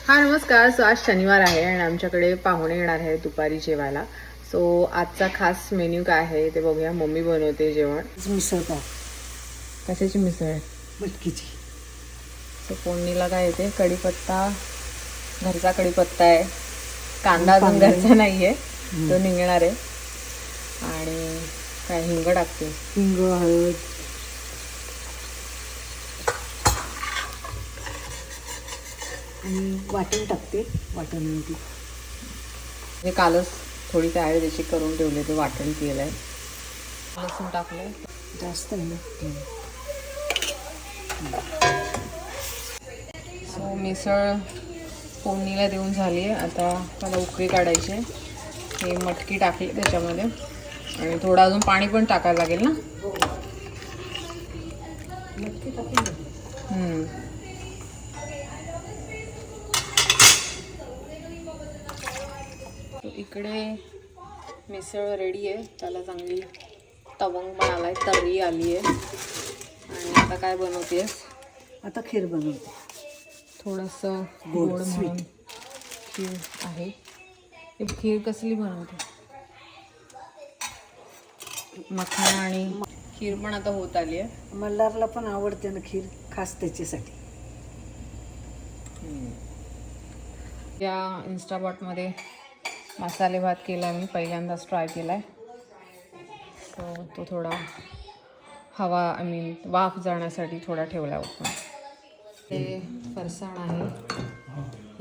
हा नमस्कार. सो आज शनिवार आहे आणि आमच्याकडे पाहुणे येणार आहे दुपारी जेवायला. सो आजचा खास मेन्यू काय आहे ते बघूया. मम्मी बनवते जेवण. मिसळ पाव कशाची मिसळ आहे? मटकीची. सो फोडणीला काय येते? कढीपत्ता, घरचा कढीपत्ता आहे. कांदा अजून घरचा नाही आहे, तो निघणार आहे. आणि काय हिंग टाकते. हिंग, हळद आणि वाटण टाकते. वाटणामध्ये हे कालच थोडी तयारी त्याची करून ठेवली, ते वाटण केलं आहे. लसूण टाकलं जास्त आहे ना. सो मिसळ फोडणीला देऊन झाली आहे. आता त्याला उकळी काढायची. हे मटकी टाकली त्याच्यामध्ये आणि थोडं अजून पाणी पण टाकायला लागेल ना. मटकी टाकून द्या. इकडे मिसळ रेडी आहे. त्याला चांगली तवंग पण आलाय, तर्री आली आहे. आणि आता काय बनवतेस? आता खीर बनवते. थोडंसं गोड, गोड म्हणून खीर आहे. ही खीर कसली बनवते? मखाना आणि खीर पण आता होत आली आहे. मल्हारला पण आवडते ना खीर, खास त्याच्यासाठी. या इन्स्टाबॉटमध्ये मसाले भात केला मी, पहिल्यांदाच ट्राय केला आहे. सो तो थोडा वाफ जाण्यासाठी थोडा ठेवला होता. ते फरसाण आहे.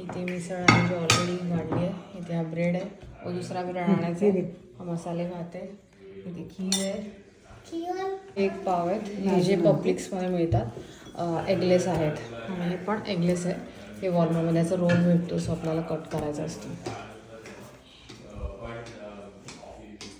इथे मिसळ आहे जी ऑलरेडी वाढली आहे. इथे हा ब्रेड आहे, व दुसरा ब्रेड आणायचा आहे. हा मसाले भात आहे. इथे खीर आहे, एक पाव आहेत. हे जे पब्लिक्समध्ये मिळतात एगलेस आहेत आणि हे पण एगलेस आहे. हे वॉलमध्ये याचा रोल भेटतो, सो आपल्याला कट करायचा असतो.